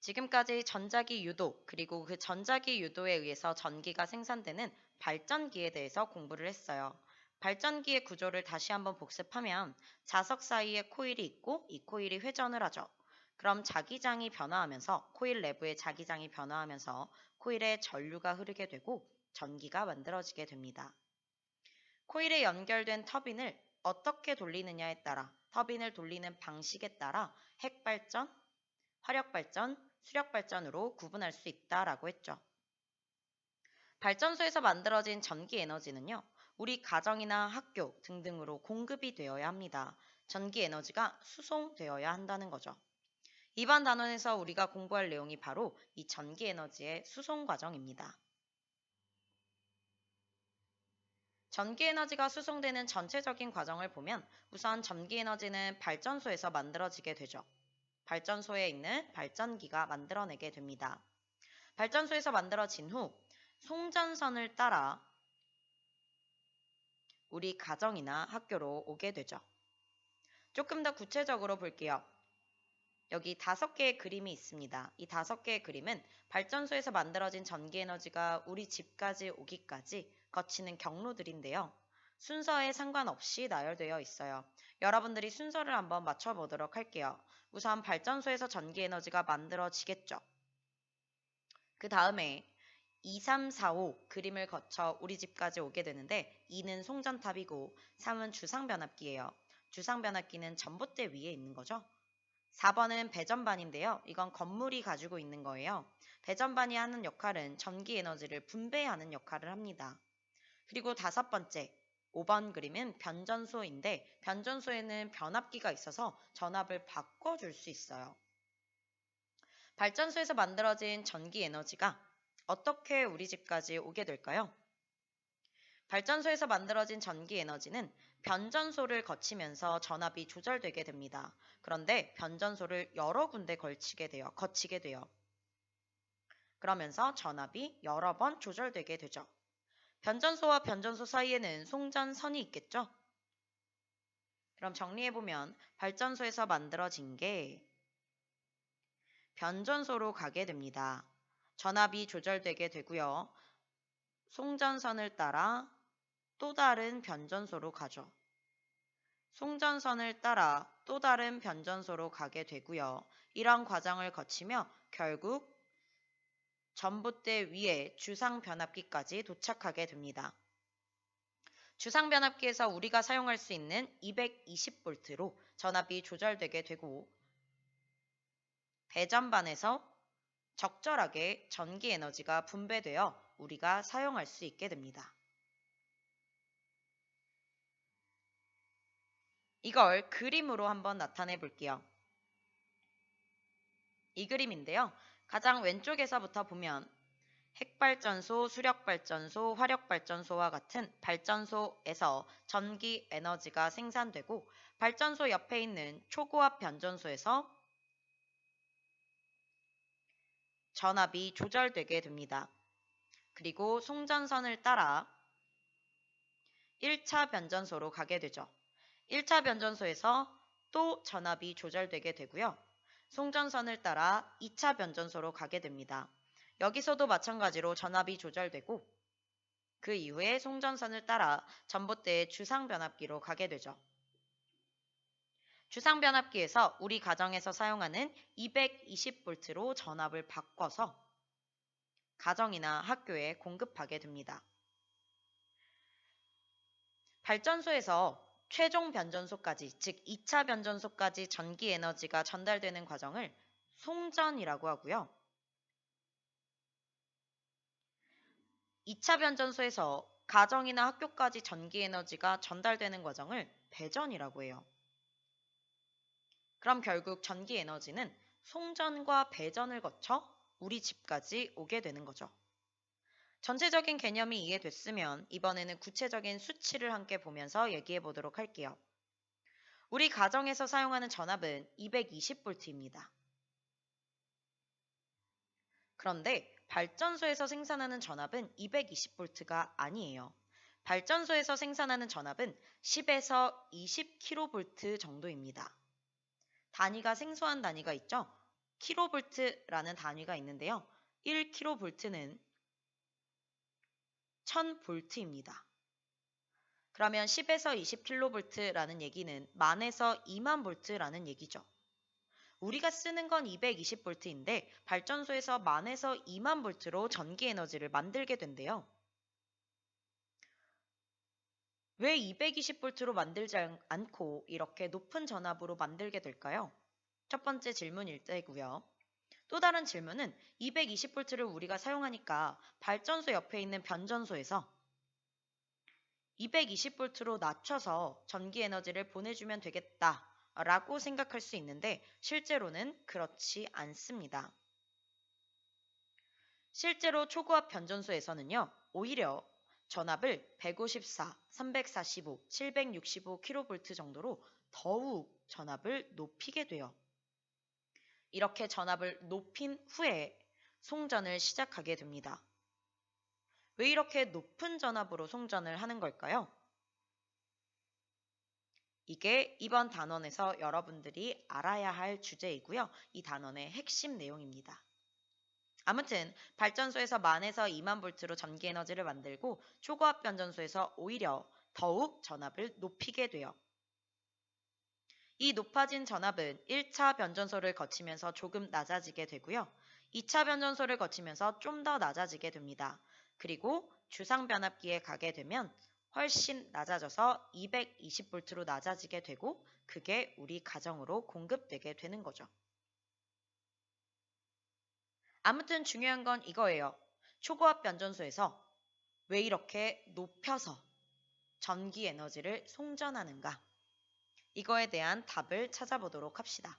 지금까지 전자기 유도, 그리고 그 전자기 유도에 의해서 전기가 생산되는 발전기에 대해서 공부를 했어요. 발전기의 구조를 다시 한번 복습하면 자석 사이에 코일이 있고 이 코일이 회전을 하죠. 그럼 자기장이 변화하면서 코일 내부의 자기장이 변화하면서 코일에 전류가 흐르게 되고 전기가 만들어지게 됩니다. 코일에 연결된 터빈을 어떻게 돌리느냐에 따라 터빈을 돌리는 방식에 따라 핵발전, 화력발전, 수력발전으로 구분할 수 있다라고 했죠. 발전소에서 만들어진 전기 에너지는요, 우리 가정이나 학교 등등으로 공급이 되어야 합니다. 전기 에너지가 수송되어야 한다는 거죠. 이번 단원에서 우리가 공부할 내용이 바로 이 전기 에너지의 수송 과정입니다. 전기 에너지가 수송되는 전체적인 과정을 보면 우선 전기 에너지는 발전소에서 만들어지게 되죠. 발전소에 있는 발전기가 만들어내게 됩니다. 발전소에서 만들어진 후 송전선을 따라 우리 가정이나 학교로 오게 되죠. 조금 더 구체적으로 볼게요. 여기 5개의 그림이 있습니다. 이 5개의 그림은 발전소에서 만들어진 전기 에너지가 우리 집까지 오기까지 거치는 경로들인데요. 순서에 상관없이 나열되어 있어요. 여러분들이 순서를 한번 맞춰보도록 할게요. 우선 발전소에서 전기 에너지가 만들어지겠죠. 그 다음에 2, 3, 4, 5 그림을 거쳐 우리 집까지 오게 되는데 2는 송전탑이고 3은 주상변압기예요. 주상변압기는 전봇대 위에 있는 거죠. 4번은 배전반인데요. 이건 건물이 가지고 있는 거예요. 배전반이 하는 역할은 전기 에너지를 분배하는 역할을 합니다. 그리고 5번째, 5번 그림은 변전소인데 변전소에는 변압기가 있어서 전압을 바꿔줄 수 있어요. 발전소에서 만들어진 전기 에너지가 어떻게 우리 집까지 오게 될까요? 발전소에서 만들어진 전기 에너지는 변전소를 거치면서 전압이 조절되게 됩니다. 그런데 변전소를 여러 군데 거치게 돼요. 그러면서 전압이 여러 번 조절되게 되죠. 변전소와 변전소 사이에는 송전선이 있겠죠? 그럼 정리해보면 발전소에서 만들어진 게 변전소로 가게 됩니다. 전압이 조절되게 되고요. 송전선을 따라 또 다른 변전소로 가죠. 송전선을 따라 또 다른 변전소로 가게 되고요. 이런 과정을 거치며 결국 전봇대 위에 주상변압기까지 도착하게 됩니다. 주상변압기에서 우리가 사용할 수 있는 220V로 전압이 조절되게 되고 배전반에서 적절하게 전기 에너지가 분배되어 우리가 사용할 수 있게 됩니다. 이걸 그림으로 한번 나타내 볼게요. 이 그림인데요. 가장 왼쪽에서부터 보면 핵발전소, 수력발전소, 화력발전소와 같은 발전소에서 전기 에너지가 생산되고 발전소 옆에 있는 초고압 변전소에서 전압이 조절되게 됩니다. 그리고 송전선을 따라 1차 변전소로 가게 되죠. 1차 변전소에서 또 전압이 조절되게 되고요. 송전선을 따라 2차 변전소로 가게 됩니다. 여기서도 마찬가지로 전압이 조절되고 그 이후에 송전선을 따라 전봇대의 주상변압기로 가게 되죠. 주상변압기에서 우리 가정에서 사용하는 220V로 전압을 바꿔서 가정이나 학교에 공급하게 됩니다. 발전소에서 최종 변전소까지, 즉 2차 변전소까지 전기 에너지가 전달되는 과정을 송전이라고 하고요. 2차 변전소에서 가정이나 학교까지 전기 에너지가 전달되는 과정을 배전이라고 해요. 그럼 결국 전기 에너지는 송전과 배전을 거쳐 우리 집까지 오게 되는 거죠. 전체적인 개념이 이해됐으면 이번에는 구체적인 수치를 함께 보면서 얘기해 보도록 할게요. 우리 가정에서 사용하는 전압은 220V입니다. 그런데 발전소에서 생산하는 전압은 220V가 아니에요. 발전소에서 생산하는 전압은 10에서 20kV 정도입니다. 단위가 생소한 단위가 있죠? 킬로볼트라는 단위가 있는데요. 1킬로볼트는 1000볼트입니다. 그러면 10에서 20킬로볼트라는 얘기는 만에서 2만 볼트라는 얘기죠. 우리가 쓰는 건 220볼트인데 발전소에서 만에서 2만 볼트로 전기 에너지를 만들게 된대요. 왜 220볼트로 만들지 않고 이렇게 높은 전압으로 만들게 될까요? 첫 번째 질문일 때고요. 또 다른 질문은 220볼트를 우리가 사용하니까 발전소 옆에 있는 변전소에서 220볼트로 낮춰서 전기 에너지를 보내주면 되겠다 라고 생각할 수 있는데 실제로는 그렇지 않습니다. 실제로 초고압 변전소에서는요, 오히려 전압을 154, 345, 765kV 정도로 더욱 전압을 높이게 돼요. 이렇게 전압을 높인 후에 송전을 시작하게 됩니다. 왜 이렇게 높은 전압으로 송전을 하는 걸까요? 이게 이번 단원에서 여러분들이 알아야 할 주제이고요. 이 단원의 핵심 내용입니다. 아무튼 발전소에서 만에서 2만 볼트로 전기 에너지를 만들고 초고압 변전소에서 오히려 더욱 전압을 높이게 돼요. 이 높아진 전압은 1차 변전소를 거치면서 조금 낮아지게 되고요. 2차 변전소를 거치면서 좀 더 낮아지게 됩니다. 그리고 주상 변압기에 가게 되면 훨씬 낮아져서 220볼트로 낮아지게 되고 그게 우리 가정으로 공급되게 되는 거죠. 아무튼 중요한 건 이거예요. 초고압 변전소에서 왜 이렇게 높여서 전기 에너지를 송전하는가? 이거에 대한 답을 찾아보도록 합시다.